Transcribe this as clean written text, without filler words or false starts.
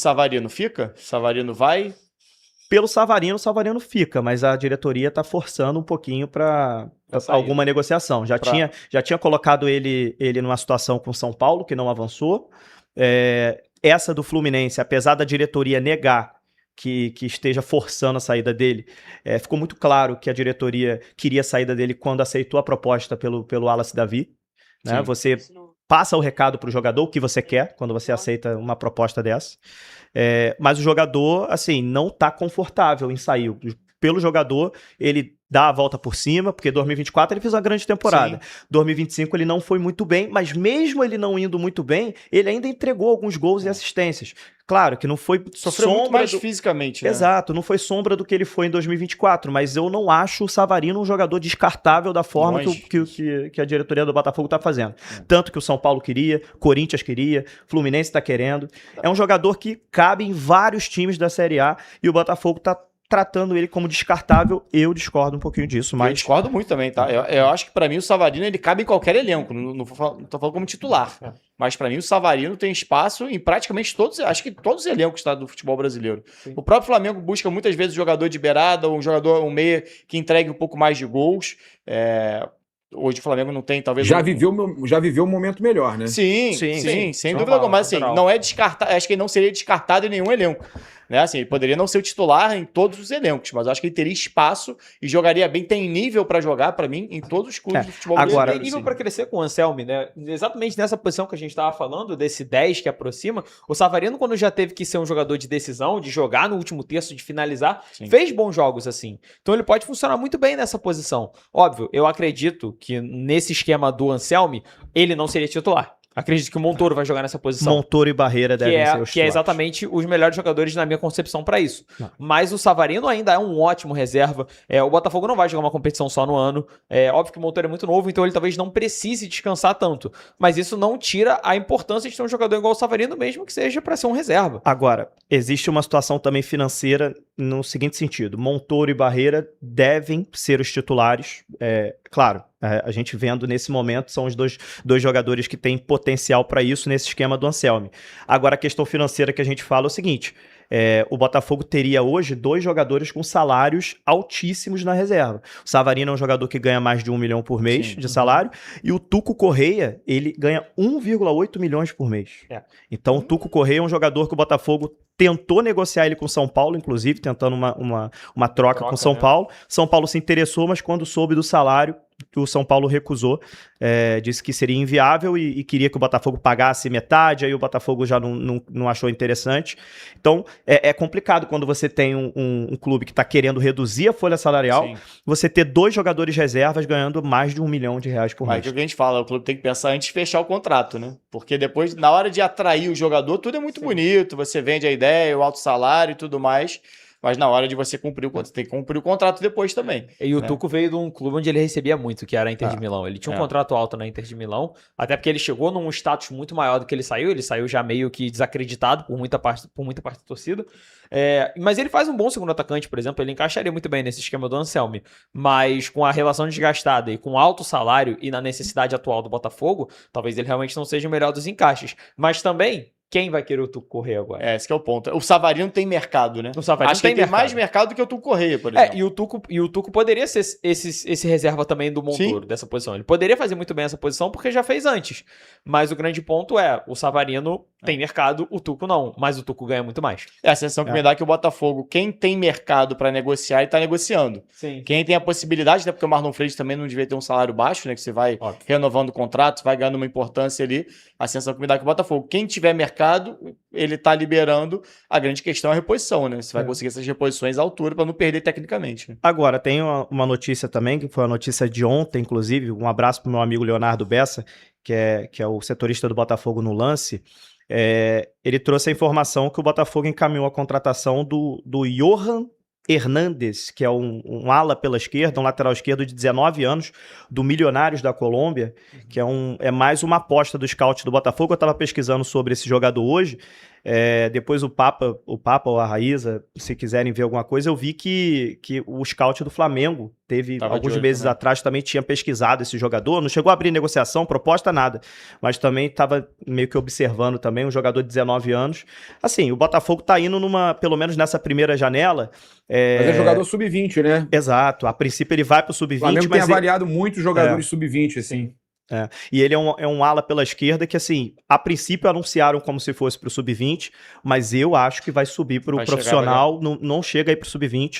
Savarino fica? Savarino vai? Pelo Savarino, o Savarino fica, mas a diretoria está forçando um pouquinho para alguma negociação. Já tinha colocado ele numa situação com o São Paulo, que não avançou. Essa do Fluminense, apesar da diretoria negar que esteja forçando a saída dele, ficou muito claro que a diretoria queria a saída dele quando aceitou a proposta pelo Wallace Davi. Né? Você passa o recado para o jogador, o que você quer, quando você aceita uma proposta dessa. Mas o jogador, assim, não está confortável em sair. Pelo jogador, ele dá a volta por cima, porque 2024 ele fez uma grande temporada. Sim. 2025 ele não foi muito bem, mas mesmo ele não indo muito bem, ele ainda entregou alguns gols e assistências. Claro que não foi sofreu muito mais fisicamente, né? Exato, não foi sombra do que ele foi em 2024, mas eu não acho o Savarino um jogador descartável da forma que a diretoria do Botafogo está fazendo. Tanto que o São Paulo queria, Corinthians queria, Fluminense está querendo. É um jogador que cabe em vários times da Série A e o Botafogo está tratando ele como descartável. Eu discordo um pouquinho disso, mas... Eu discordo muito também, tá? Eu acho que pra mim o Savarino ele cabe em qualquer elenco, não tô falando como titular, mas pra mim o Savarino tem espaço em praticamente todos, acho que todos os elencos, tá, do futebol brasileiro. Sim. O próprio Flamengo busca muitas vezes um jogador de beirada, um meia que entregue um pouco mais de gols. Hoje o Flamengo não tem, talvez... Já viveu um momento melhor, né? Sim, sem dúvida alguma. Mas assim, não é descartado, acho que ele não seria descartado em nenhum elenco. Né? Assim, ele poderia não ser o titular em todos os elencos, mas acho que ele teria espaço e jogaria bem, tem nível para jogar, para mim, em todos os clubes do futebol brasileiro. Agora, tem nível para crescer com o Anselmi, né? Exatamente nessa posição que a gente estava falando, desse 10 que aproxima, o Savarino, quando já teve que ser um jogador de decisão, de jogar no último terço, de finalizar, fez bons jogos assim. Então ele pode funcionar muito bem nessa posição. Óbvio, eu acredito que nesse esquema do Anselmi, ele não seria titular. Acredito que o Montoro vai jogar nessa posição. Montoro e Barreira devem ser os que é exatamente os melhores jogadores na minha concepção para isso. Não. Mas o Savarino ainda é um ótimo reserva. O Botafogo não vai jogar uma competição só no ano. Óbvio que o Montoro é muito novo, então ele talvez não precise descansar tanto. Mas isso não tira a importância de ter um jogador igual o Savarino, mesmo que seja para ser um reserva. Agora, existe uma situação também financeira no seguinte sentido. Montoro e Barreira devem ser os titulares. Claro, a gente vendo nesse momento são os dois jogadores que têm potencial para isso nesse esquema do Anselmi. Agora, a questão financeira que a gente fala é o seguinte: o Botafogo teria hoje 2 jogadores com salários altíssimos na reserva. O Savarino é um jogador que ganha mais de 1 milhão por mês de salário, e o Tuco Correia, ele ganha 1,8 milhões por mês. Então, o Tuco Correia é um jogador que o Botafogo tentou negociar ele com o São Paulo, inclusive, tentando uma troca com o São Paulo. São Paulo se interessou, mas quando soube do salário, o São Paulo recusou, disse que seria inviável e queria que o Botafogo pagasse metade, aí o Botafogo já não achou interessante. Então, é complicado quando você tem um clube que está querendo reduzir a folha salarial, você ter 2 jogadores reservas ganhando mais de R$1 milhão por mês. Mas é o que a gente fala, o clube tem que pensar antes de fechar o contrato, né? Porque depois, na hora de atrair o jogador, tudo é muito bonito, você vende a ideia, o alto salário e tudo mais, mas na hora de você cumprir o contrato, você tem que cumprir o contrato depois também. E o Tuco veio de um clube onde ele recebia muito, que era a Inter de Milão. Ele tinha um contrato alto na Inter de Milão, até porque ele chegou num status muito maior do que ele saiu já meio que desacreditado por muita parte da torcida. Mas ele faz um bom segundo atacante, por exemplo, ele encaixaria muito bem nesse esquema do Anselmi, mas com a relação desgastada e com alto salário e na necessidade atual do Botafogo, talvez ele realmente não seja o melhor dos encaixes. Mas também, quem vai querer o Tuco Correia agora? Esse que é o ponto. O Savarino tem mercado, né? O Savarino Acho que tem mais mercado do que o Tuco Correia, por exemplo. E o Tuco poderia ser esse reserva também do Montoro, dessa posição. Ele poderia fazer muito bem essa posição porque já fez antes. Mas o grande ponto o Savarino tem mercado, o Tuco não. Mas o Tuco ganha muito mais. A sensação que me dá é que o Botafogo, quem tem mercado para negociar, ele tá negociando. Sim. Quem tem a possibilidade, até porque o Marlon Freitas também não devia ter um salário baixo, né? Que você vai renovando o contrato, vai ganhando uma importância ali. A sensação que me dá é que o Botafogo, quem tiver mercado, ele tá liberando. A grande questão é a reposição, né? Você vai conseguir essas reposições à altura para não perder tecnicamente. Né? Agora, tem uma notícia também, que foi a notícia de ontem, inclusive. Um abraço pro meu amigo Leonardo Bessa, que é o setorista do Botafogo no Lance. Ele trouxe a informação que o Botafogo encaminhou a contratação do Johan Hernández, que é um ala pela esquerda, um lateral esquerdo de 19 anos, do Milionários da Colômbia, que é mais uma aposta do scout do Botafogo. Eu estava pesquisando sobre esse jogador hoje. Depois o Papa ou a Raíza, se quiserem ver alguma coisa, eu vi que o scout do Flamengo Tava alguns de olho meses também. atrás também tinha pesquisado esse jogador, não chegou a abrir negociação, proposta, nada, mas também estava meio que observando também um jogador de 19 anos. Assim, o Botafogo tá indo pelo menos nessa primeira janela. Mas é jogador sub-20, né? Exato, a princípio ele vai pro O sub-20, Flamengo tem mas avaliado muitos jogadores sub-20, assim. e ele é um ala pela esquerda que, assim, a princípio anunciaram como se fosse pro sub-20, mas eu acho que vai subir pro Vai chegar, profissional, não chega aí pro sub-20.